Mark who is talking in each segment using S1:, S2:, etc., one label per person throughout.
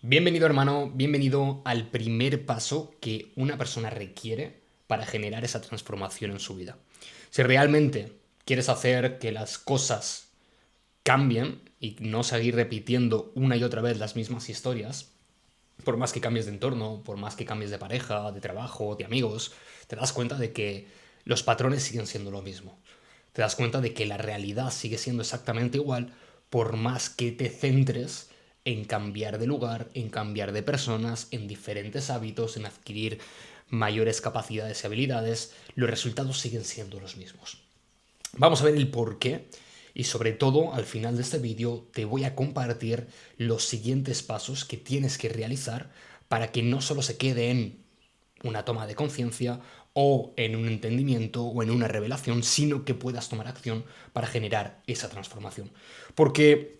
S1: Bienvenido hermano, bienvenido al primer paso que una persona requiere para generar esa transformación en su vida. Si realmente quieres hacer que las cosas cambien y no seguir repitiendo una y otra vez las mismas historias, por más que cambies de entorno, por más que cambies de pareja, de trabajo, de amigos, te das cuenta de que los patrones siguen siendo lo mismo. Te das cuenta de que la realidad sigue siendo exactamente igual por más que te centres en cambiar de lugar, en cambiar de personas, en diferentes hábitos, en adquirir mayores capacidades y habilidades, los resultados siguen siendo los mismos. Vamos a ver el por qué y sobre todo al final de este vídeo te voy a compartir los siguientes pasos que tienes que realizar para que no solo se quede en una toma de conciencia o en un entendimiento o en una revelación, sino que puedas tomar acción para generar esa transformación. Porque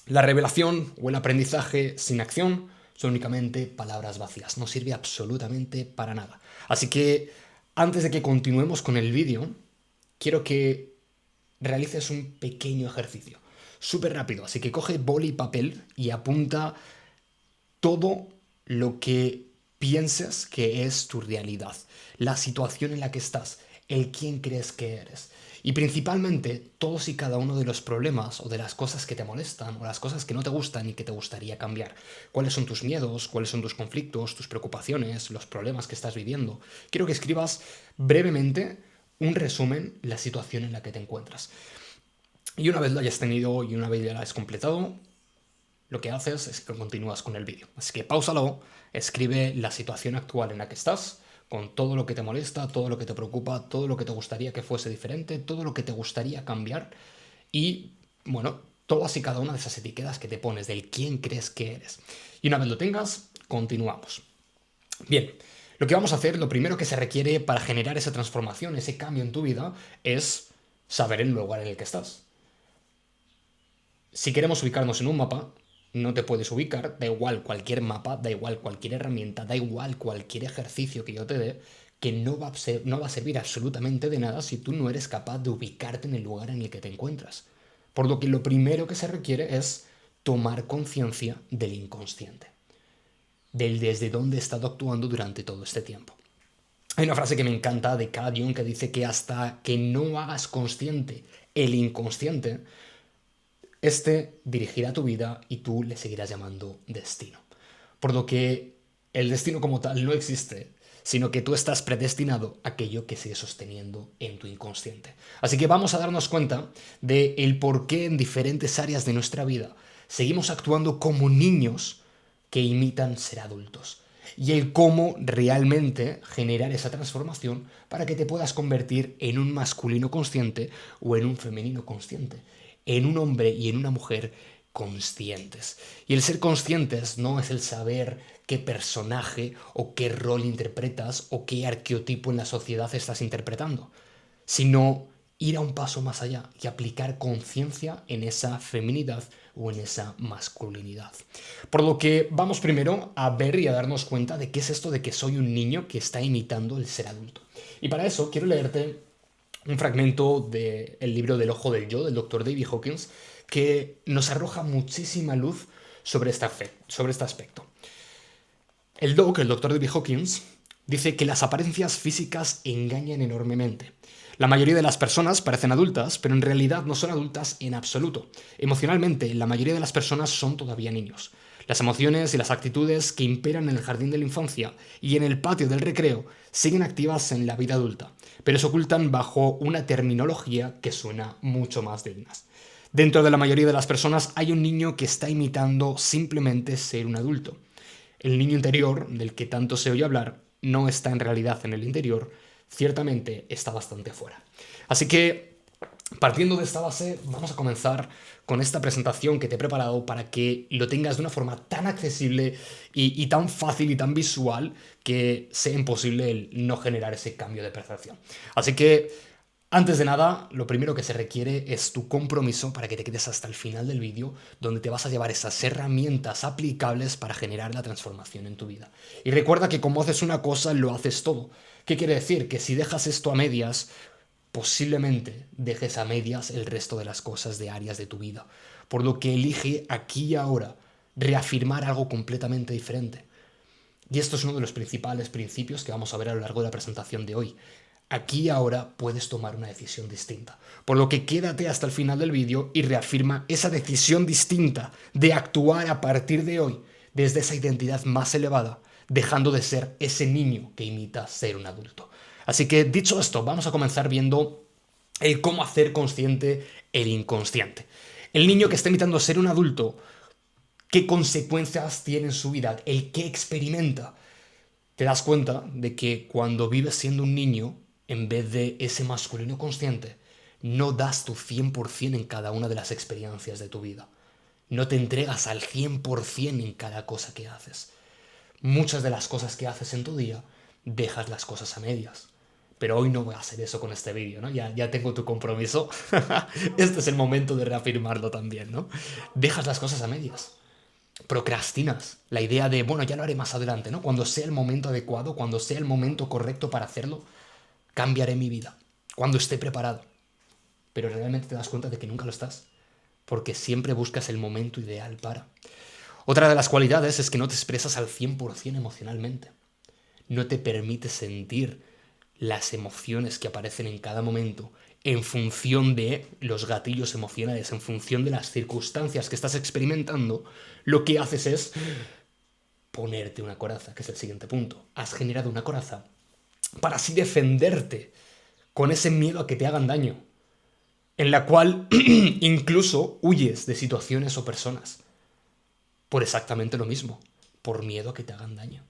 S1: la revelación o el aprendizaje sin acción son únicamente palabras vacías, no sirve absolutamente para nada. Así que antes de que continuemos con el vídeo, quiero que realices un pequeño ejercicio, súper rápido. Así que coge boli y papel y apunta todo lo que pienses que es tu realidad, la situación en la que estás, el quién crees que eres. Y principalmente todos y cada uno de los problemas o de las cosas que te molestan o las cosas que no te gustan y que te gustaría cambiar. ¿Cuáles son tus miedos? ¿Cuáles son tus conflictos? ¿Tus preocupaciones? ¿Los problemas que estás viviendo? Quiero que escribas brevemente un resumen, la situación en la que te encuentras. Y una vez lo hayas tenido y una vez ya lo hayas completado, lo que haces es que continúas con el vídeo. Así que páusalo, escribe la situación actual en la que estás, con todo lo que te molesta, todo lo que te preocupa, todo lo que te gustaría que fuese diferente, todo lo que te gustaría cambiar y, bueno, todas y cada una de esas etiquetas que te pones del quién crees que eres. Y una vez lo tengas, continuamos. Bien, lo que vamos a hacer, lo primero que se requiere para generar esa transformación, ese cambio en tu vida, es saber el lugar en el que estás. Si queremos ubicarnos en un mapa, no te puedes ubicar, da igual cualquier mapa, da igual cualquier herramienta, da igual cualquier ejercicio que yo te dé, que no va a servir absolutamente de nada si tú no eres capaz de ubicarte en el lugar en el que te encuentras. Por lo que lo primero que se requiere es tomar conciencia del inconsciente, del desde dónde he estado actuando durante todo este tiempo. Hay una frase que me encanta de Carl Jung que dice que hasta que no hagas consciente el inconsciente, este dirigirá tu vida y tú le seguirás llamando destino. Por lo que el destino como tal no existe, sino que tú estás predestinado a aquello que sigue sosteniendo en tu inconsciente. Así que vamos a darnos cuenta de el por qué en diferentes áreas de nuestra vida seguimos actuando como niños que imitan ser adultos. Y el cómo realmente generar esa transformación para que te puedas convertir en un masculino consciente o en un femenino consciente, en un hombre y en una mujer conscientes. Y el ser conscientes no es el saber qué personaje o qué rol interpretas o qué arqueotipo en la sociedad estás interpretando, sino ir a un paso más allá y aplicar conciencia en esa feminidad o en esa masculinidad. Por lo que vamos primero a ver y a darnos cuenta de qué es esto de que soy un niño que está imitando el ser adulto. Y para eso quiero leerte un fragmento del libro del ojo del yo, del doctor David Hawkins, que nos arroja muchísima luz sobre este aspecto. El doctor David Hawkins, dice que las apariencias físicas engañan enormemente. La mayoría de las personas parecen adultas, pero en realidad no son adultas en absoluto. Emocionalmente, la mayoría de las personas son todavía niños. Las emociones y las actitudes que imperan en el jardín de la infancia y en el patio del recreo siguen activas en la vida adulta, pero se ocultan bajo una terminología que suena mucho más digna. Dentro de la mayoría de las personas hay un niño que está imitando simplemente ser un adulto. El niño interior, del que tanto se oye hablar, no está en realidad en el interior, ciertamente está bastante fuera. Así que, partiendo de esta base, vamos a comenzar con esta presentación que te he preparado para que lo tengas de una forma tan accesible y tan fácil y tan visual que sea imposible el no generar ese cambio de percepción. Así que, antes de nada, lo primero que se requiere es tu compromiso para que te quedes hasta el final del vídeo, donde te vas a llevar esas herramientas aplicables para generar la transformación en tu vida. Y recuerda que como haces una cosa, lo haces todo. ¿Qué quiere decir? Que si dejas esto a medias, posiblemente dejes a medias el resto de las cosas de áreas de tu vida. Por lo que elige aquí y ahora reafirmar algo completamente diferente. Y esto es uno de los principales principios que vamos a ver a lo largo de la presentación de hoy. Aquí y ahora puedes tomar una decisión distinta. Por lo que quédate hasta el final del vídeo y reafirma esa decisión distinta de actuar a partir de hoy desde esa identidad más elevada, dejando de ser ese niño que imita ser un adulto. Así que dicho esto, vamos a comenzar viendo el cómo hacer consciente el inconsciente. El niño que está imitando ser un adulto, ¿qué consecuencias tiene en su vida? El que experimenta. Te das cuenta de que cuando vives siendo un niño, en vez de ese masculino consciente, no das tu 100% en cada una de las experiencias de tu vida. No te entregas al 100% en cada cosa que haces. Muchas de las cosas que haces en tu día, dejas las cosas a medias. Pero hoy no voy a hacer eso con este vídeo, ¿no? Ya tengo tu compromiso. Este es el momento de reafirmarlo también, ¿no? Dejas las cosas a medias. Procrastinas. La idea de, bueno, ya lo haré más adelante, ¿no? Cuando sea el momento adecuado, cuando sea el momento correcto para hacerlo, cambiaré mi vida. Cuando esté preparado. Pero realmente te das cuenta de que nunca lo estás. Porque siempre buscas el momento ideal para. Otra de las cualidades es que no te expresas al 100% emocionalmente. No te permites sentir las emociones que aparecen en cada momento en función de los gatillos emocionales, en función de las circunstancias que estás experimentando. Lo que haces es ponerte una coraza, que es el siguiente punto. Has generado una coraza para así defenderte con ese miedo a que te hagan daño, en la cual incluso huyes de situaciones o personas por exactamente lo mismo, por miedo a que te hagan daño.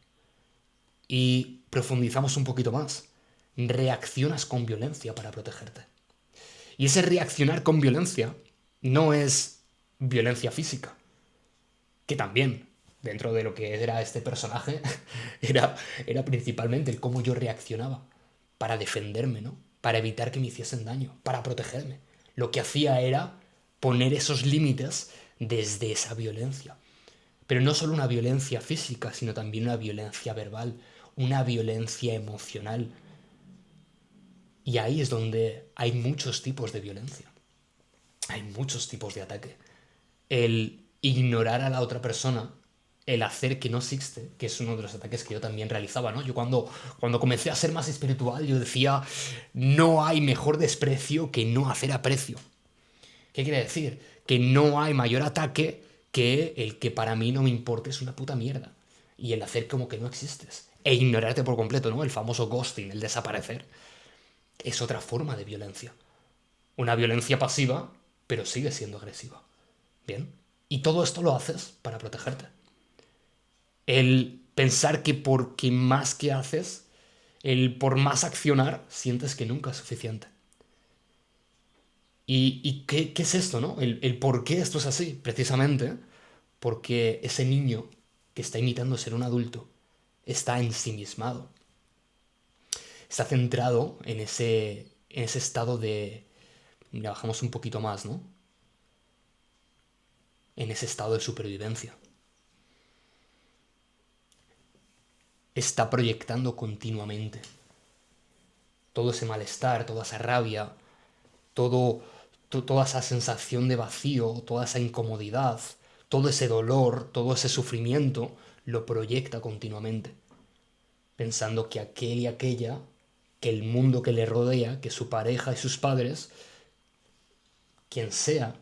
S1: Y profundizamos un poquito más. Reaccionas con violencia para protegerte. Y ese reaccionar con violencia no es violencia física, que también, dentro de lo que era este personaje, era principalmente el cómo yo reaccionaba para defenderme, ¿no? Para evitar que me hiciesen daño, para protegerme. Lo que hacía era poner esos límites desde esa violencia. Pero no solo una violencia física, sino también una violencia verbal, una violencia emocional. Y ahí es donde hay muchos tipos de violencia. Hay muchos tipos de ataque. El ignorar a la otra persona, el hacer que no existe, que es uno de los ataques que yo también realizaba, ¿no? Yo cuando comencé a ser más espiritual, yo decía, no hay mejor desprecio que no hacer aprecio. ¿Qué quiere decir? Que no hay mayor ataque que el que para mí no me importe es una puta mierda. Y el hacer como que no existes. E ignorarte por completo, ¿no? El famoso ghosting, el desaparecer. Es otra forma de violencia. Una violencia pasiva, pero sigue siendo agresiva. ¿Bien? Y todo esto lo haces para protegerte. El pensar que porque más que haces, el por más accionar, sientes que nunca es suficiente. ¿Y qué es esto, no? El por qué esto es así, precisamente porque ese niño que está imitando ser un adulto está ensimismado. Está centrado en ese estado de... Mira, bajamos un poquito más, ¿no? En ese estado de supervivencia. Está proyectando continuamente todo ese malestar, toda esa rabia, toda esa sensación de vacío, toda esa incomodidad, todo ese dolor, todo ese sufrimiento, lo proyecta continuamente, pensando que aquel y aquella, que el mundo que le rodea, que su pareja y sus padres, quien sea,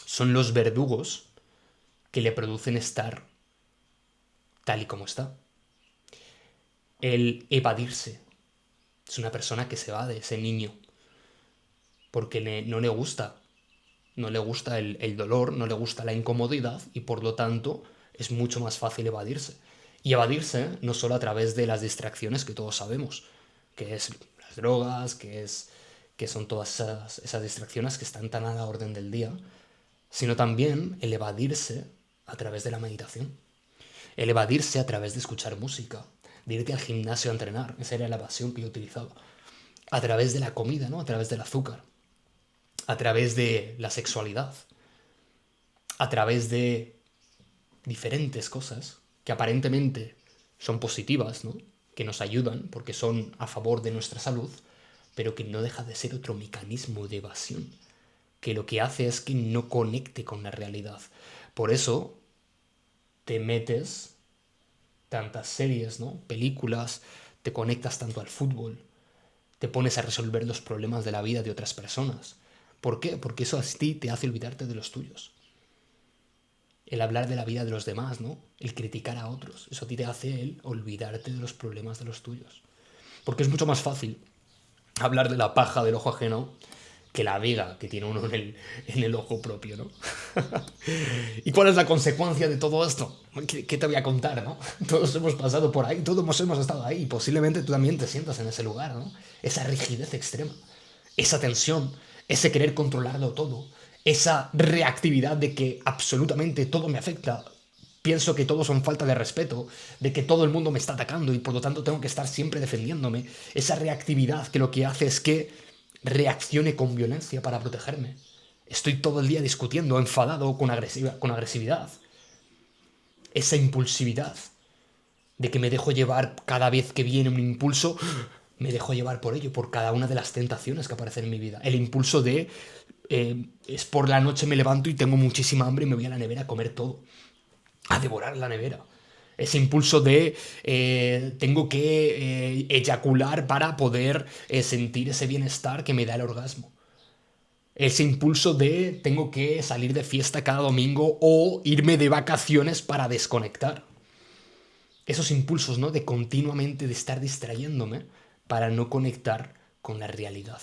S1: son los verdugos que le producen estar tal y como está. El evadirse es una persona que se va de ese niño porque no le gusta. No le gusta el dolor, no le gusta la incomodidad y por lo tanto es mucho más fácil evadirse. Y evadirse no solo a través de las distracciones que todos sabemos, que es las drogas, que son todas esas distracciones que están tan a la orden del día, sino también el evadirse a través de la meditación. El evadirse a través de escuchar música, de irte al gimnasio a entrenar, esa era la evasión que yo utilizaba. A través de la comida, ¿no? A través del azúcar. A través de la sexualidad. A través de diferentes cosas que aparentemente son positivas, ¿no? Que nos ayudan porque son a favor de nuestra salud, pero que no deja de ser otro mecanismo de evasión, que lo que hace es que no conecte con la realidad. Por eso te metes tantas series, ¿no? Películas, te conectas tanto al fútbol, te pones a resolver los problemas de la vida de otras personas. ¿Por qué? Porque eso a ti te hace olvidarte de los tuyos. El hablar de la vida de los demás, ¿no? El criticar a otros. Eso a ti te hace el olvidarte de los problemas de los tuyos. Porque es mucho más fácil hablar de la paja del ojo ajeno que la viga que tiene uno en el ojo propio, ¿no? ¿Y cuál es la consecuencia de todo esto? ¿Qué te voy a contar, no? Todos hemos pasado por ahí, todos hemos estado ahí, y posiblemente tú también te sientas en ese lugar, ¿no? Esa rigidez extrema, esa tensión, ese querer controlarlo todo, esa reactividad de que absolutamente todo me afecta. Pienso que todo son falta de respeto, de que todo el mundo me está atacando y por lo tanto tengo que estar siempre defendiéndome. Esa reactividad que lo que hace es que reaccione con violencia para protegerme. Estoy todo el día discutiendo, enfadado, con agresividad. Esa impulsividad de que me dejo llevar cada vez que viene un impulso, me dejo llevar por ello, por cada una de las tentaciones que aparecen en mi vida. El impulso de es por la noche me levanto y tengo muchísima hambre y me voy a la nevera a comer todo, a devorar la nevera. Ese impulso de tengo que eyacular para poder sentir ese bienestar que me da el orgasmo. Ese impulso de tengo que salir de fiesta cada domingo o irme de vacaciones para desconectar. Esos impulsos, ¿no? De continuamente de estar distrayéndome para no conectar con la realidad.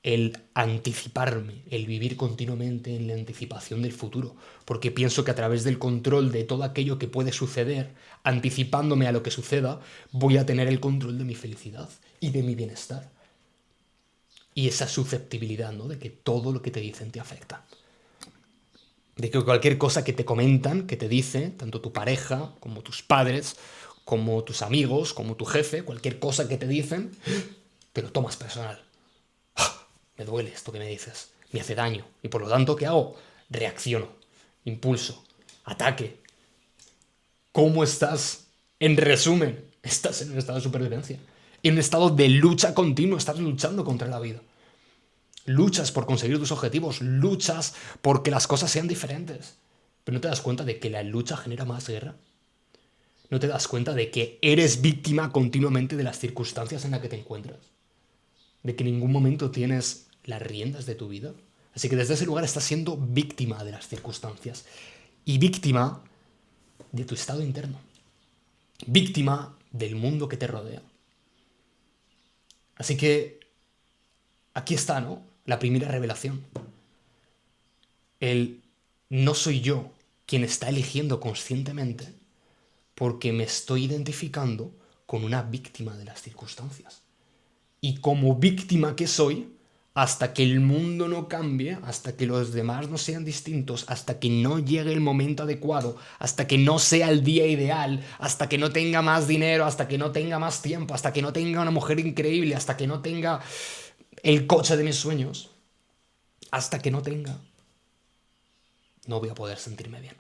S1: El anticiparme, el vivir continuamente en la anticipación del futuro, porque pienso que a través del control de todo aquello que puede suceder, anticipándome a lo que suceda, voy a tener el control de mi felicidad y de mi bienestar. Y esa susceptibilidad, ¿no? De que todo lo que te dicen te afecta. De que cualquier cosa que te comentan, que te dice, tanto tu pareja, como tus padres, como tus amigos, como tu jefe, cualquier cosa que te dicen, te lo tomas personal. Me duele esto que me dices, me hace daño. Y por lo tanto, ¿qué hago? Reacciono, impulso, ataque. ¿Cómo estás? En resumen, estás en un estado de supervivencia. En un estado de lucha continua, estás luchando contra la vida. Luchas por conseguir tus objetivos, luchas porque las cosas sean diferentes. Pero no te das cuenta de que la lucha genera más guerra. No te das cuenta de que eres víctima continuamente de las circunstancias en las que te encuentras. De que en ningún momento tienes las riendas de tu vida. Así que desde ese lugar estás siendo víctima de las circunstancias. Y víctima de tu estado interno. Víctima del mundo que te rodea. Así que aquí está, ¿no? La primera revelación. El no soy yo quien está eligiendo conscientemente porque me estoy identificando con una víctima de las circunstancias. Y como víctima que soy, hasta que el mundo no cambie, hasta que los demás no sean distintos, hasta que no llegue el momento adecuado, hasta que no sea el día ideal, hasta que no tenga más dinero, hasta que no tenga más tiempo, hasta que no tenga una mujer increíble, hasta que no tenga el coche de mis sueños, hasta que no tenga, no voy a poder sentirme bien.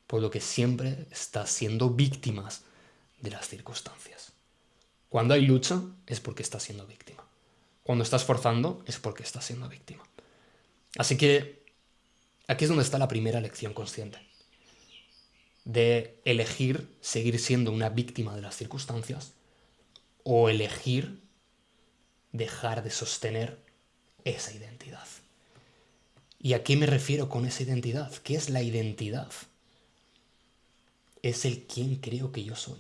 S1: Por lo que siempre estás siendo víctimas de las circunstancias. Cuando hay lucha es porque estás siendo víctima. Cuando estás forzando es porque estás siendo víctima. Así que aquí es donde está la primera lección consciente. De elegir seguir siendo una víctima de las circunstancias o elegir dejar de sostener esa identidad. ¿Y a qué me refiero con esa identidad? ¿Qué es la identidad? Es el quién creo que yo soy.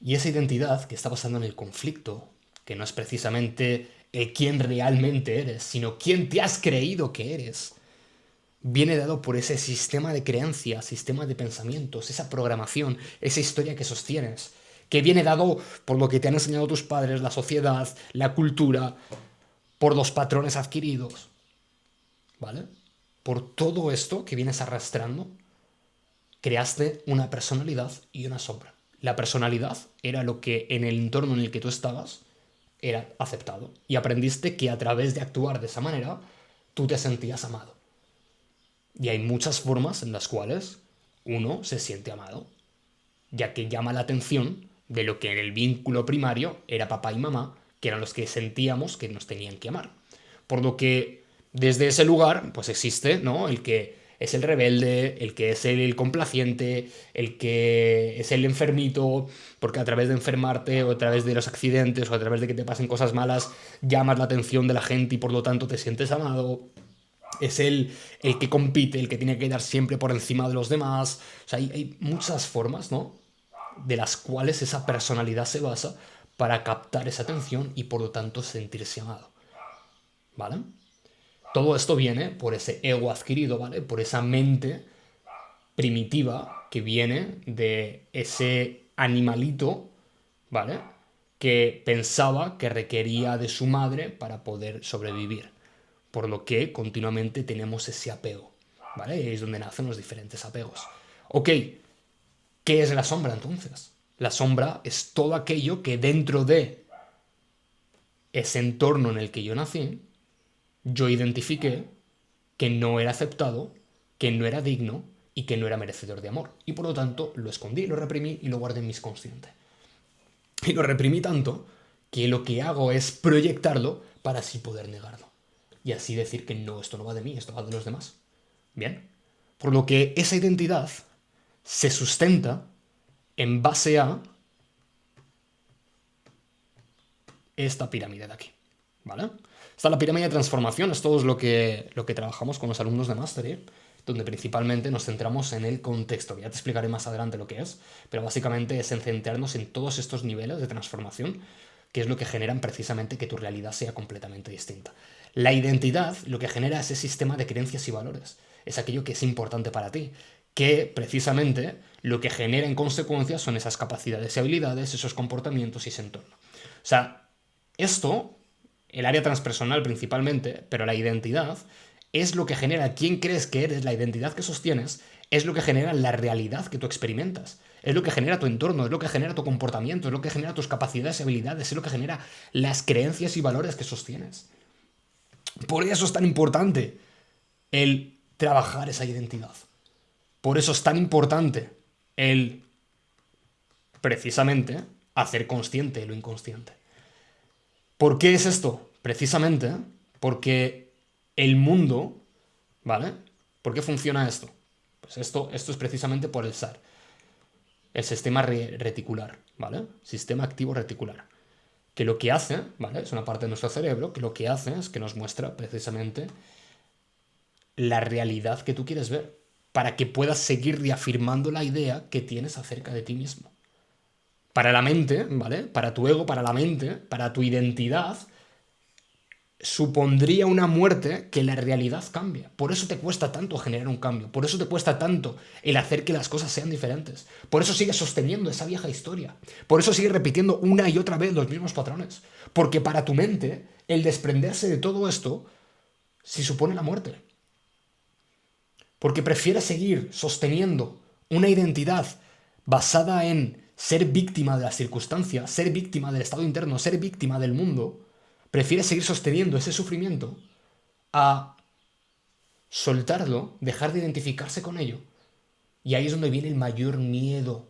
S1: Y esa identidad que está basada en el conflicto, que no es precisamente el quién realmente eres, sino quién te has creído que eres, viene dado por ese sistema de creencias, sistema de pensamientos, esa programación, esa historia que sostienes, que viene dado por lo que te han enseñado tus padres, la sociedad, la cultura, por los patrones adquiridos, ¿vale? Por todo esto que vienes arrastrando, creaste una personalidad y una sombra. La personalidad era lo que en el entorno en el que tú estabas era aceptado. Y aprendiste que a través de actuar de esa manera, tú te sentías amado. Y hay muchas formas en las cuales uno se siente amado, ya que llama la atención de lo que en el vínculo primario era papá y mamá, que eran los que sentíamos que nos tenían que amar. Por lo que desde ese lugar, pues existe, ¿no? El que es el rebelde, el que es el complaciente, el que es el enfermito, porque a través de enfermarte o a través de los accidentes o a través de que te pasen cosas malas, llamas la atención de la gente y por lo tanto te sientes amado. Es el que compite, el que tiene que dar siempre por encima de los demás. O sea, hay muchas formas, ¿no? De las cuales esa personalidad se basa para captar esa atención y por lo tanto sentirse amado. ¿Vale? Todo esto viene por ese ego adquirido, ¿vale? Por esa mente primitiva que viene de ese animalito, ¿vale? Que pensaba que requería de su madre para poder sobrevivir. Por lo que continuamente tenemos ese apego, ¿vale? Y es donde nacen los diferentes apegos. Ok, ¿qué es la sombra entonces? La sombra es todo aquello que dentro de ese entorno en el que yo nací, yo identifiqué que no era aceptado, que no era digno y que no era merecedor de amor. Y por lo tanto lo escondí, lo reprimí y lo guardé en mi consciente. Y lo reprimí tanto que lo que hago es proyectarlo para así poder negarlo. Y así decir que no, esto no va de mí, esto va de los demás. Bien. Por lo que esa identidad se sustenta en base a esta pirámide de aquí. ¿Vale? Esta es la pirámide de transformación, esto es lo que trabajamos con los alumnos de Mastery, donde principalmente nos centramos en el contexto. Ya te explicaré más adelante lo que es, pero básicamente es en centrarnos en todos estos niveles de transformación, que es lo que generan precisamente que tu realidad sea completamente distinta. La identidad lo que genera es ese sistema de creencias y valores, es aquello que es importante para ti, que precisamente lo que genera en consecuencia son esas capacidades y habilidades, esos comportamientos y ese entorno. O sea, esto, el área transpersonal principalmente, pero la identidad, es lo que genera quién crees que eres, la identidad que sostienes, es lo que genera la realidad que tú experimentas. Es lo que genera tu entorno, es lo que genera tu comportamiento, es lo que genera tus capacidades y habilidades, es lo que genera las creencias y valores que sostienes. Por eso es tan importante el trabajar esa identidad. Por eso es tan importante el, precisamente, hacer consciente lo inconsciente. ¿Por qué es esto? Precisamente porque el mundo, ¿vale? ¿Por qué funciona esto? Pues esto es precisamente por el SAR, el sistema reticular, ¿vale? Sistema activo reticular. Que lo que hace, ¿vale? Es una parte de nuestro cerebro que lo que hace es que nos muestra precisamente la realidad que tú quieres ver, para que puedas seguir reafirmando la idea que tienes acerca de ti mismo. Para la mente, ¿vale? Para tu ego, para la mente, para tu identidad, supondría una muerte que la realidad cambia. Por eso te cuesta tanto generar un cambio, por eso te cuesta tanto el hacer que las cosas sean diferentes, por eso sigues sosteniendo esa vieja historia, por eso sigues repitiendo una y otra vez los mismos patrones, porque para tu mente el desprenderse de todo esto sí supone la muerte, porque prefieres seguir sosteniendo una identidad basada en ser víctima de las circunstancias, ser víctima del estado interno, ser víctima del mundo, prefieres seguir sosteniendo ese sufrimiento a soltarlo, dejar de identificarse con ello. Y ahí es donde viene el mayor miedo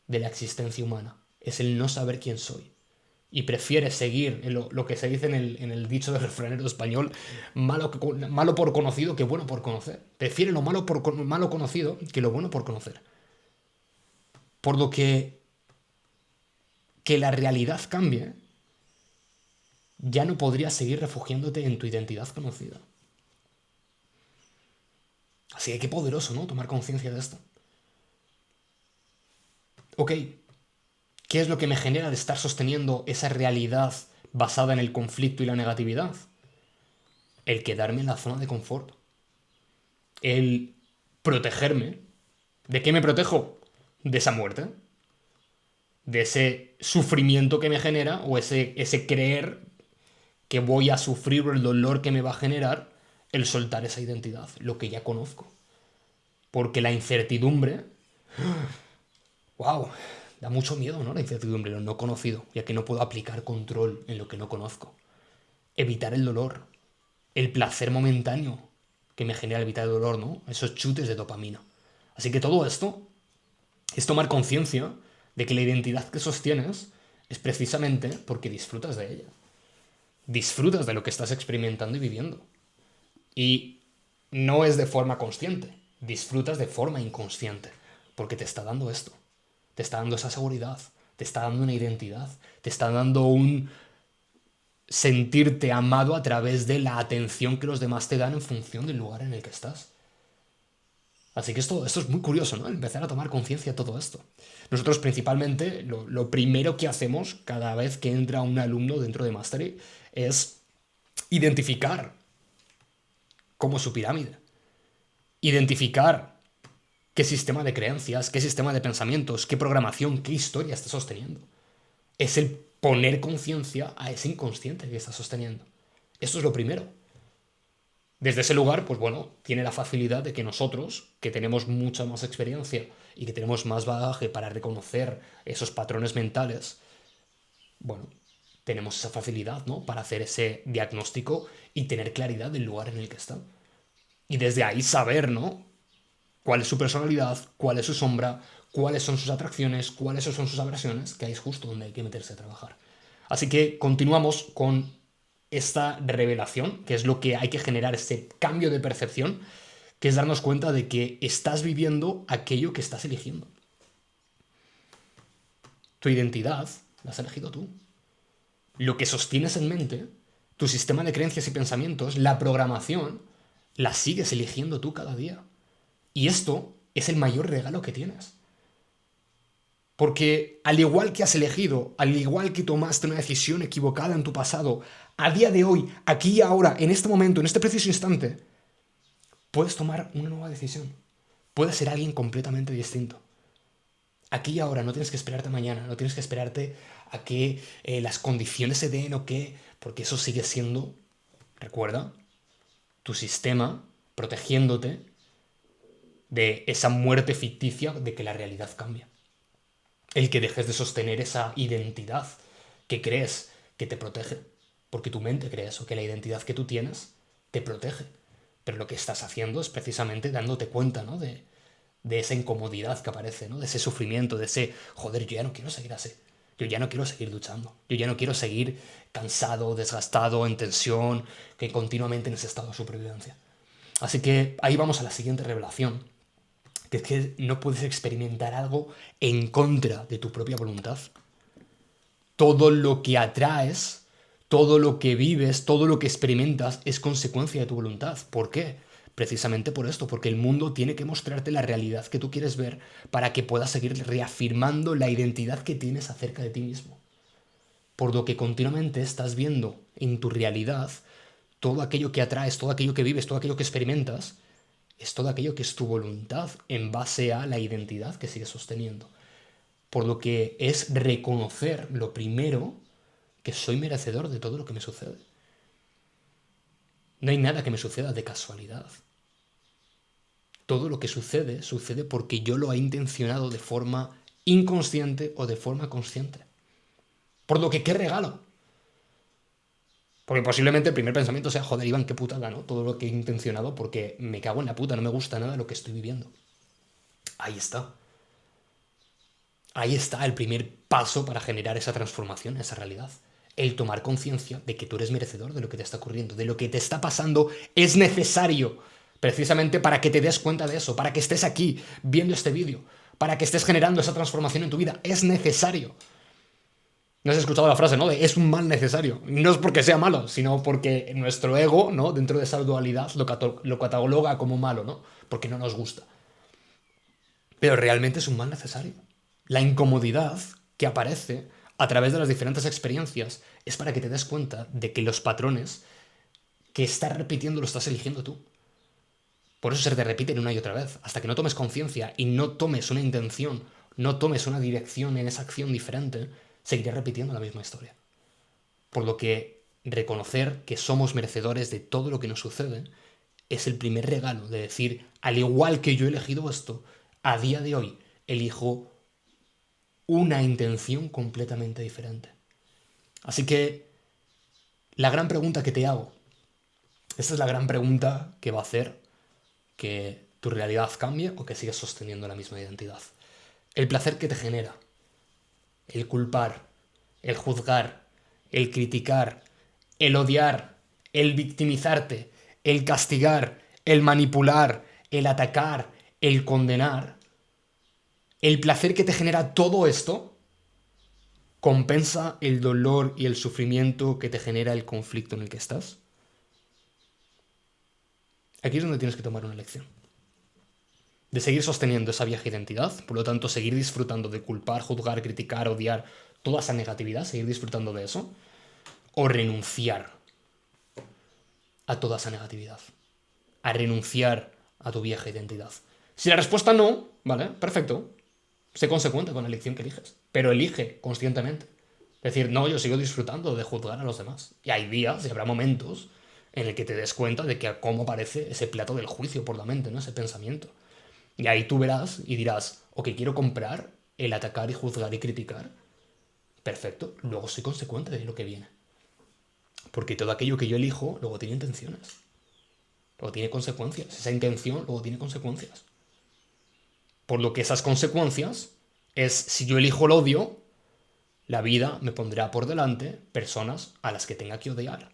S1: de la existencia humana, es el no saber quién soy. Y prefieres seguir en lo que se dice en el dicho del refranero español, malo por conocido que bueno por conocer. Prefiere lo malo por malo conocido que lo bueno por conocer. Por lo que la realidad cambie, ya no podrías seguir refugiándote en tu identidad conocida. Así que qué poderoso, ¿no? Tomar conciencia de esto. Ok, ¿qué es lo que me genera de estar sosteniendo esa realidad basada en el conflicto y la negatividad? El quedarme en la zona de confort. El protegerme. ¿De qué me protejo? De esa muerte. De ese sufrimiento que me genera o ese creer que voy a sufrir el dolor que me va a generar el soltar esa identidad, lo que ya conozco. Porque la incertidumbre, wow, da mucho miedo, ¿no? La incertidumbre, lo no conocido, ya que no puedo aplicar control en lo que no conozco. Evitar el dolor, el placer momentáneo que me genera evitar el dolor, ¿no? Esos chutes de dopamina. Así que todo esto es tomar conciencia de que la identidad que sostienes es precisamente porque disfrutas de ella. Disfrutas de lo que estás experimentando y viviendo. Y no es de forma consciente, disfrutas de forma inconsciente, porque te está dando esto, te está dando esa seguridad, te está dando una identidad, te está dando un sentirte amado a través de la atención que los demás te dan en función del lugar en el que estás. Así que esto es muy curioso, ¿no? Empezar a tomar conciencia de todo esto. Nosotros principalmente lo primero que hacemos cada vez que entra un alumno dentro de Mastery es identificar cómo es su pirámide. Identificar qué sistema de creencias, qué sistema de pensamientos, qué programación, qué historia está sosteniendo. Es el poner conciencia a ese inconsciente que está sosteniendo. Esto es lo primero. Desde ese lugar, pues bueno, tiene la facilidad de que nosotros, que tenemos mucha más experiencia y que tenemos más bagaje para reconocer esos patrones mentales, bueno, tenemos esa facilidad, ¿no? Para hacer ese diagnóstico y tener claridad del lugar en el que está. Y desde ahí saber, ¿no? Cuál es su personalidad, cuál es su sombra, cuáles son sus atracciones, cuáles son sus aversiones, que ahí es justo donde hay que meterse a trabajar. Así que continuamos con esta revelación, que es lo que hay que generar, ese cambio de percepción, que es darnos cuenta de que estás viviendo aquello que estás eligiendo. Tu identidad la has elegido tú. Lo que sostienes en mente, tu sistema de creencias y pensamientos, la programación, la sigues eligiendo tú cada día. Y esto es el mayor regalo que tienes. Porque al igual que has elegido, al igual que tomaste una decisión equivocada en tu pasado, a día de hoy, aquí y ahora, en este momento, en este preciso instante, puedes tomar una nueva decisión. Puedes ser alguien completamente distinto. Aquí y ahora, no tienes que esperarte mañana, no tienes que esperarte a que las condiciones se den o qué, porque eso sigue siendo, recuerda, tu sistema protegiéndote de esa muerte ficticia de que la realidad cambia. El que dejes de sostener esa identidad que crees que te protege, porque tu mente cree eso, que la identidad que tú tienes te protege. Pero lo que estás haciendo es precisamente dándote cuenta, ¿no? de esa incomodidad que aparece, ¿no? De ese sufrimiento, de ese, joder, yo ya no quiero seguir así. Yo ya no quiero seguir luchando. Yo ya no quiero seguir cansado, desgastado, en tensión, que continuamente en ese estado de supervivencia. Así que ahí vamos a la siguiente revelación, que es que no puedes experimentar algo en contra de tu propia voluntad. Todo lo que atraes, todo lo que vives, todo lo que experimentas es consecuencia de tu voluntad. ¿Por qué? Precisamente por esto, porque el mundo tiene que mostrarte la realidad que tú quieres ver para que puedas seguir reafirmando la identidad que tienes acerca de ti mismo. Por lo que continuamente estás viendo en tu realidad todo aquello que atraes, todo aquello que vives, todo aquello que experimentas, es todo aquello que es tu voluntad en base a la identidad que sigues sosteniendo. Por lo que es reconocer lo primero, que soy merecedor de todo lo que me sucede. No hay nada que me suceda de casualidad. Todo lo que sucede, sucede porque yo lo he intencionado de forma inconsciente o de forma consciente. Por lo que, ¿qué regalo? Porque posiblemente el primer pensamiento sea, joder, Iván, qué putada, ¿no? Todo lo que he intencionado porque me cago en la puta, no me gusta nada lo que estoy viviendo. Ahí está. Ahí está el primer paso para generar esa transformación, esa realidad. El tomar conciencia de que tú eres merecedor de lo que te está ocurriendo, de lo que te está pasando, es necesario precisamente para que te des cuenta de eso, para que estés aquí viendo este vídeo, para que estés generando esa transformación en tu vida. Es necesario. No has escuchado la frase, ¿no? De es un mal necesario. No es porque sea malo, sino porque nuestro ego, ¿no? Dentro de esa dualidad lo cataloga como malo, ¿no? Porque no nos gusta. Pero realmente es un mal necesario. La incomodidad que aparece a través de las diferentes experiencias es para que te des cuenta de que los patrones que estás repitiendo lo estás eligiendo tú. Por eso se te repiten una y otra vez, hasta que no tomes conciencia y no tomes una intención, no tomes una dirección en esa acción diferente, seguiré repitiendo la misma historia. Por lo que reconocer que somos merecedores de todo lo que nos sucede es el primer regalo de decir, al igual que yo he elegido esto, a día de hoy elijo una intención completamente diferente. Así que la gran pregunta que te hago, esta es la gran pregunta que va a hacer que tu realidad cambie o que sigas sosteniendo la misma identidad. El placer que te genera, el culpar, el juzgar, el criticar, el odiar, el victimizarte, el castigar, el manipular, el atacar, el condenar, el placer que te genera todo esto compensa el dolor y el sufrimiento que te genera el conflicto en el que estás. Aquí es donde tienes que tomar una elección. De seguir sosteniendo esa vieja identidad, por lo tanto, seguir disfrutando de culpar, juzgar, criticar, odiar, toda esa negatividad, seguir disfrutando de eso, o renunciar a toda esa negatividad, a renunciar a tu vieja identidad. Si la respuesta no, vale, perfecto, sé consecuente con la elección que eliges, pero elige conscientemente. Es decir, no, yo sigo disfrutando de juzgar a los demás. Y hay días y habrá momentos en el que te des cuenta de que cómo aparece ese plato del juicio por la mente, ¿no? Ese pensamiento. Y ahí tú verás y dirás, ok, quiero comprar el atacar y juzgar y criticar. Perfecto, luego soy consecuente de lo que viene. Porque todo aquello que yo elijo luego tiene intenciones. Luego tiene consecuencias. Esa intención luego tiene consecuencias. Por lo que esas consecuencias es, si yo elijo el odio, la vida me pondrá por delante personas a las que tenga que odiar.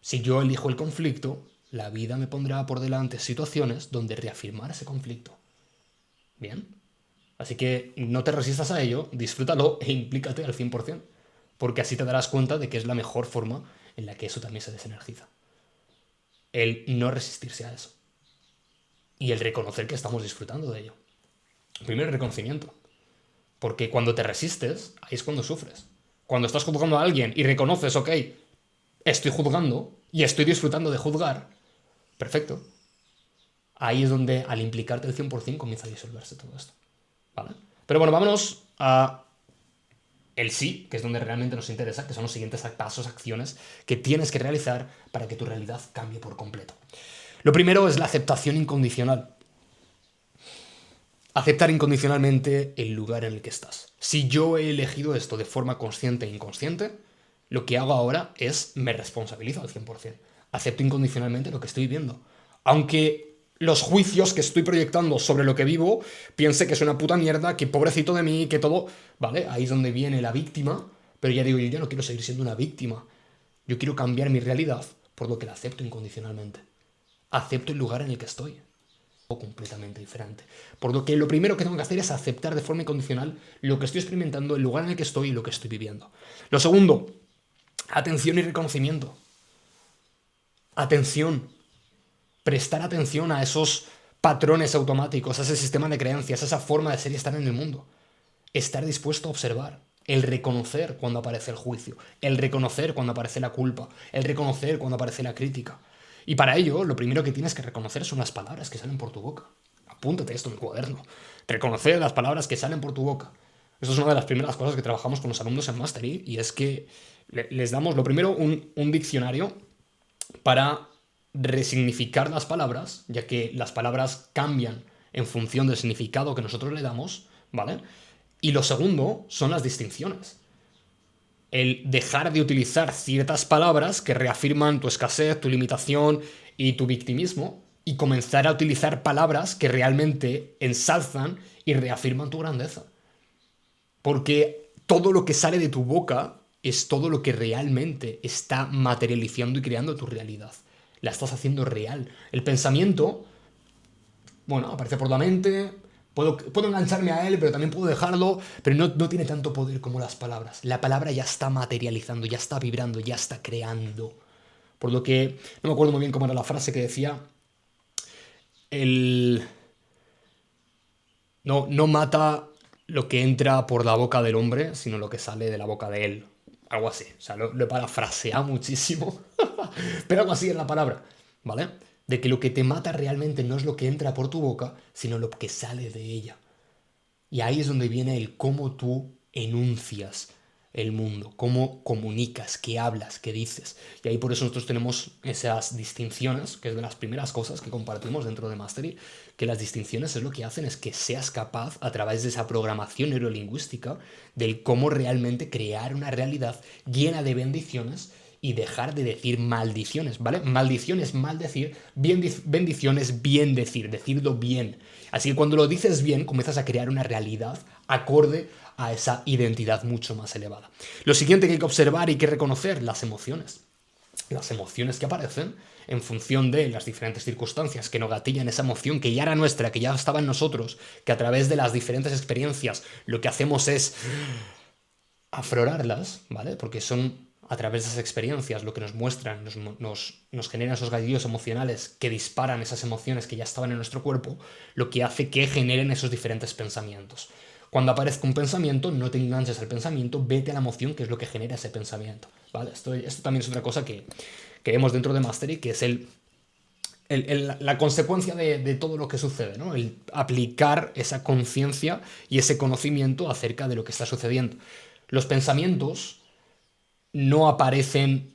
S1: Si yo elijo el conflicto, la vida me pondrá por delante situaciones donde reafirmar ese conflicto. ¿Bien? Así que no te resistas a ello, disfrútalo e implícate al 100%, porque así te darás cuenta de que es la mejor forma en la que eso también se desenergiza. El no resistirse a eso. Y el reconocer que estamos disfrutando de ello. Primero el reconocimiento. Porque cuando te resistes, ahí es cuando sufres. Cuando estás juzgando a alguien y reconoces, ok, estoy juzgando y estoy disfrutando de juzgar, perfecto. Ahí es donde al implicarte el 100% comienza a disolverse todo esto. ¿Vale? Pero bueno, vámonos a el sí, que es donde realmente nos interesa, que son los siguientes pasos, acciones que tienes que realizar para que tu realidad cambie por completo. Lo primero es la aceptación incondicional. Aceptar incondicionalmente el lugar en el que estás. Si yo he elegido esto de forma consciente e inconsciente, lo que hago ahora es me responsabilizo al 100%. Acepto incondicionalmente lo que estoy viviendo. Aunque los juicios que estoy proyectando sobre lo que vivo piense que es una puta mierda, que pobrecito de mí, que todo... Vale, ahí es donde viene la víctima, pero ya digo, yo ya no quiero seguir siendo una víctima. Yo quiero cambiar mi realidad, por lo que la acepto incondicionalmente. Acepto el lugar en el que estoy. Completamente diferente. Por lo que lo primero que tengo que hacer es aceptar de forma incondicional lo que estoy experimentando, el lugar en el que estoy y lo que estoy viviendo. Lo segundo, atención y reconocimiento. Atención. Prestar atención a esos patrones automáticos, a ese sistema de creencias, a esa forma de ser y estar en el mundo. Estar dispuesto a observar. El reconocer cuando aparece el juicio. El reconocer cuando aparece la culpa. El reconocer cuando aparece la crítica. Y para ello, lo primero que tienes que reconocer son las palabras que salen por tu boca. Apúntate esto en el cuaderno. Reconocer las palabras que salen por tu boca. Eso es una de las primeras cosas que trabajamos con los alumnos en Mastery, y es que les damos, lo primero, un diccionario para resignificar las palabras, ya que las palabras cambian en función del significado que nosotros le damos, ¿vale? Y lo segundo son las distinciones. El dejar de utilizar ciertas palabras que reafirman tu escasez, tu limitación y tu victimismo, y comenzar a utilizar palabras que realmente ensalzan y reafirman tu grandeza. Porque todo lo que sale de tu boca es todo lo que realmente está materializando y creando tu realidad. La estás haciendo real. El pensamiento, bueno, aparece por la mente. Puedo engancharme a él, pero también puedo dejarlo, pero no tiene tanto poder como las palabras. La palabra ya está materializando, ya está vibrando, ya está creando. Por lo que, no me acuerdo muy bien cómo era la frase que decía, el... No mata lo que entra por la boca del hombre, sino lo que sale de la boca de él. Algo así. O sea, lo he parafraseado muchísimo. Pero algo así es la palabra, ¿vale? De que lo que te mata realmente no es lo que entra por tu boca, sino lo que sale de ella. Y ahí es donde viene el cómo tú enuncias el mundo, cómo comunicas, qué hablas, qué dices. Y ahí por eso nosotros tenemos esas distinciones, que es de las primeras cosas que compartimos dentro de Mastery, que las distinciones es lo que hacen es que seas capaz, a través de esa programación neurolingüística, del cómo realmente crear una realidad llena de bendiciones y dejar de decir maldiciones, ¿vale? Maldición es maldecir, bendición es bien decir, decirlo bien. Así que cuando lo dices bien, comienzas a crear una realidad acorde a esa identidad mucho más elevada. Lo siguiente que hay que observar y que reconocer, las emociones. las emociones que aparecen en función de las diferentes circunstancias que nos gatillan esa emoción que ya era nuestra, que ya estaba en nosotros, que a través de las diferentes experiencias lo que hacemos es aflorarlas, ¿vale? Porque son a través de esas experiencias lo que nos muestran, nos generan esos gatillos emocionales que disparan esas emociones que ya estaban en nuestro cuerpo, lo que hace que generen esos diferentes pensamientos. Cuando aparezca un pensamiento, no te enganches al pensamiento, vete a la emoción, que es lo que genera ese pensamiento, ¿vale? Esto también es otra cosa que vemos dentro de Mastery, que es la consecuencia de todo lo que sucede, ¿no? El aplicar esa conciencia y ese conocimiento acerca de lo que está sucediendo. Los pensamientos no aparecen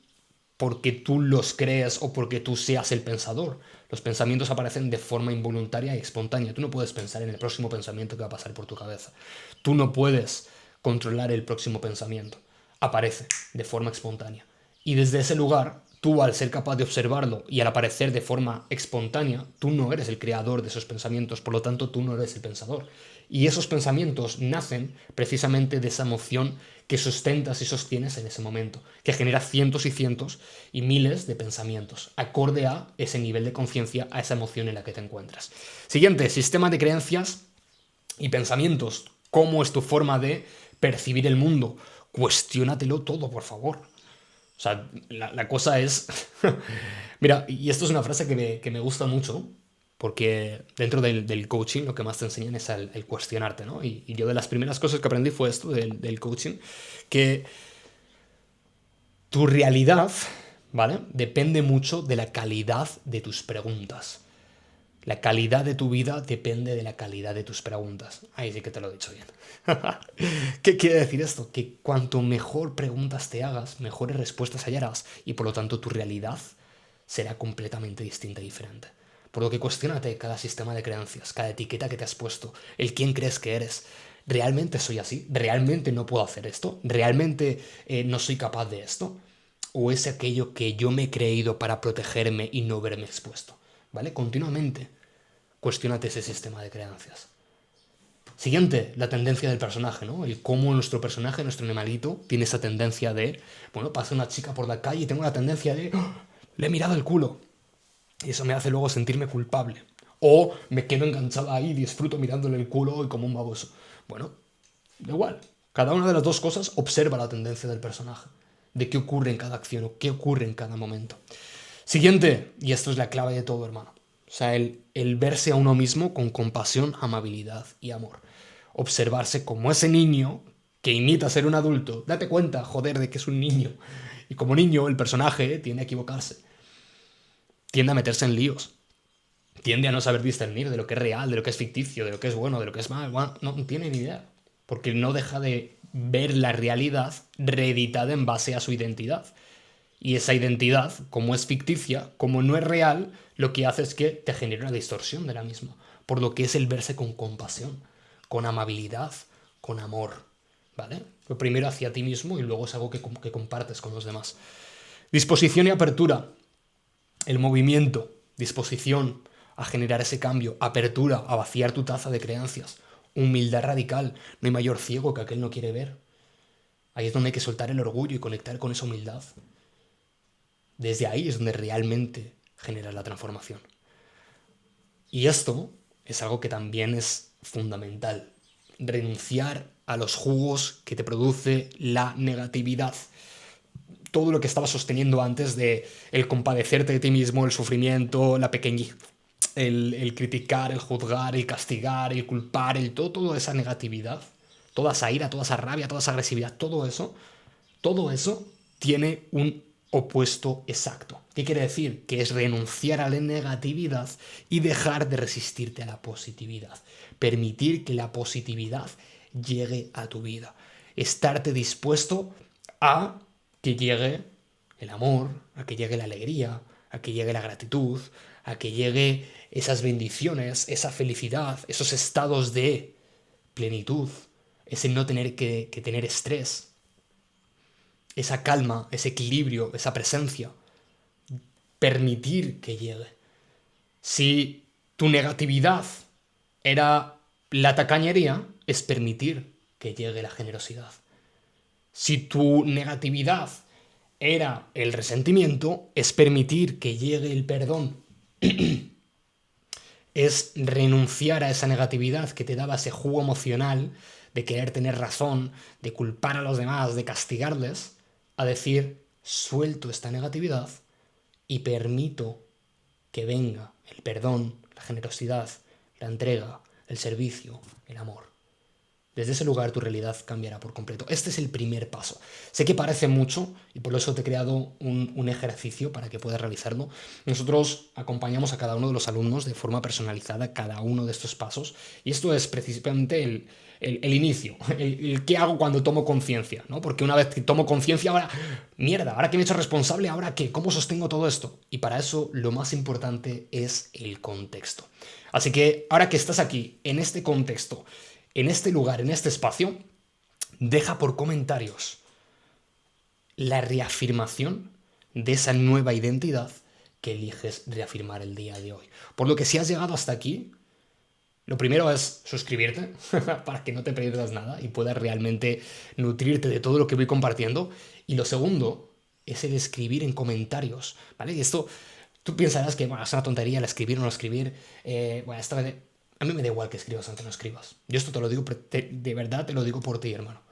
S1: porque tú los creas o porque tú seas el pensador. Los pensamientos aparecen de forma involuntaria y espontánea. Tú no puedes pensar en el próximo pensamiento que va a pasar por tu cabeza. Tú no puedes controlar el próximo pensamiento. Aparece de forma espontánea. Y desde ese lugar, tú al ser capaz de observarlo y al aparecer de forma espontánea, tú no eres el creador de esos pensamientos, por lo tanto tú no eres el pensador. Y esos pensamientos nacen precisamente de esa emoción que sustentas y sostienes en ese momento, que genera cientos y cientos y miles de pensamientos, acorde a ese nivel de conciencia, a esa emoción en la que te encuentras. Siguiente, sistema de creencias y pensamientos. ¿Cómo es tu forma de percibir el mundo? Cuestiónatelo todo, por favor. O sea, la cosa es... Mira, y esto es una frase que me gusta mucho, porque dentro del coaching lo que más te enseñan es el cuestionarte, ¿no? Y yo de las primeras cosas que aprendí fue esto del coaching, que tu realidad, ¿vale? Depende mucho de la calidad de tus preguntas. La calidad de tu vida depende de la calidad de tus preguntas. Ahí sí que te lo he dicho bien. ¿Qué quiere decir esto? Que cuanto mejor preguntas te hagas, mejores respuestas hallarás y por lo tanto tu realidad será completamente distinta y diferente. Por lo que cuestiónate cada sistema de creencias, cada etiqueta que te has puesto, el quién crees que eres. ¿Realmente soy así? ¿Realmente no puedo hacer esto? ¿Realmente no soy capaz de esto? ¿O es aquello que yo me he creído para protegerme y no verme expuesto? ¿Vale? Continuamente cuestiónate ese sistema de creencias. Siguiente, la tendencia del personaje, ¿no? El cómo nuestro personaje, nuestro animalito, tiene esa tendencia de, bueno, pasa una chica por la calle y tengo la tendencia de, ¡oh! Le he mirado el culo. Y eso me hace luego sentirme culpable. O me quedo enganchado ahí y disfruto mirándole el culo y como un baboso. Bueno, da igual. Cada una de las dos cosas observa la tendencia del personaje. De qué ocurre en cada acción o qué ocurre en cada momento. Siguiente, y esto es la clave de todo, hermano. O sea, el verse a uno mismo con compasión, amabilidad y amor. Observarse como ese niño que imita ser un adulto. Date cuenta, joder, de que es un niño. Y como niño, el personaje tiende a equivocarse. Tiende a meterse en líos. Tiende a no saber discernir de lo que es real, de lo que es ficticio, de lo que es bueno, de lo que es mal. Bueno, no tiene ni idea. Porque no deja de ver la realidad reeditada en base a su identidad. Y esa identidad, como es ficticia, como no es real, lo que hace es que te genera una distorsión de la misma. Por lo que es el verse con compasión, con amabilidad, con amor. ¿Vale? Lo primero hacia ti mismo y luego es algo que compartes con los demás. Disposición y apertura. El movimiento, disposición a generar ese cambio, apertura a vaciar tu taza de creencias. Humildad radical. No hay mayor ciego que aquel no quiere ver. Ahí es donde hay que soltar el orgullo y conectar con esa humildad. Desde ahí es donde realmente generas la transformación. Y esto es algo que también es fundamental. Renunciar a los jugos que te produce la negatividad. Todo lo que estaba sosteniendo antes de el compadecerte de ti mismo, el sufrimiento, la pequeñez, el criticar, el juzgar, el castigar, el culpar, toda esa negatividad, toda esa ira, toda esa rabia, toda esa agresividad, todo eso tiene un opuesto exacto. ¿Qué quiere decir? Que es renunciar a la negatividad y dejar de resistirte a la positividad. Permitir que la positividad llegue a tu vida. Estarte dispuesto a que llegue el amor, a que llegue la alegría, a que llegue la gratitud, a que llegue esas bendiciones, esa felicidad, esos estados de plenitud, ese no tener que tener estrés, esa calma, ese equilibrio, esa presencia, permitir que llegue. Si tu negatividad era la tacañería, es permitir que llegue la generosidad. Si tu negatividad era el resentimiento, es permitir que llegue el perdón, es renunciar a esa negatividad que te daba ese jugo emocional de querer tener razón, de culpar a los demás, de castigarles, a decir, suelto esta negatividad y permito que venga el perdón, la generosidad, la entrega, el servicio, el amor. Desde ese lugar tu realidad cambiará por completo. Este es el primer paso. Sé que parece mucho y por eso te he creado un ejercicio para que puedas realizarlo. Nosotros acompañamos a cada uno de los alumnos de forma personalizada cada uno de estos pasos y esto es precisamente el inicio, el qué hago cuando tomo conciencia, ¿no? Porque una vez que tomo conciencia, ahora, mierda, ahora que me he hecho responsable, ¿ahora qué? ¿Cómo sostengo todo esto? Y para eso lo más importante es el contexto. Así que ahora que estás aquí, en este contexto, en este lugar, en este espacio, deja por comentarios la reafirmación de esa nueva identidad que eliges reafirmar el día de hoy. Por lo que si has llegado hasta aquí, lo primero es suscribirte para que no te pierdas nada y puedas realmente nutrirte de todo lo que voy compartiendo. Y lo segundo es el escribir en comentarios, ¿vale? Y esto, tú pensarás que bueno, es una tontería el escribir o no escribir. Bueno, a mí me da igual que escribas o que no escribas. Yo esto te lo digo, de verdad te lo digo por ti, hermano.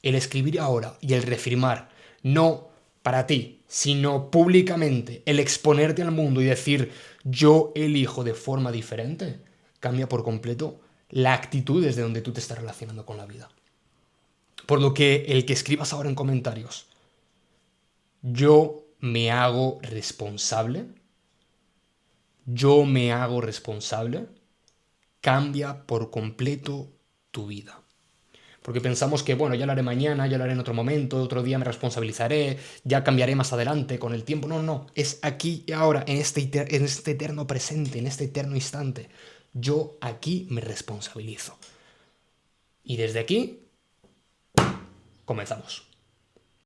S1: El escribir ahora y el reafirmar, no para ti, sino públicamente, el exponerte al mundo y decir yo elijo de forma diferente, cambia por completo la actitud desde donde tú te estás relacionando con la vida. Por lo que el que escribas ahora en comentarios, yo me hago responsable, yo me hago responsable, cambia por completo tu vida. Porque pensamos que, bueno, ya lo haré mañana, ya lo haré en otro momento, otro día me responsabilizaré, ya cambiaré más adelante con el tiempo. No, no, es aquí y ahora, en este eterno presente, en este eterno instante. Yo aquí me responsabilizo. Y desde aquí, comenzamos.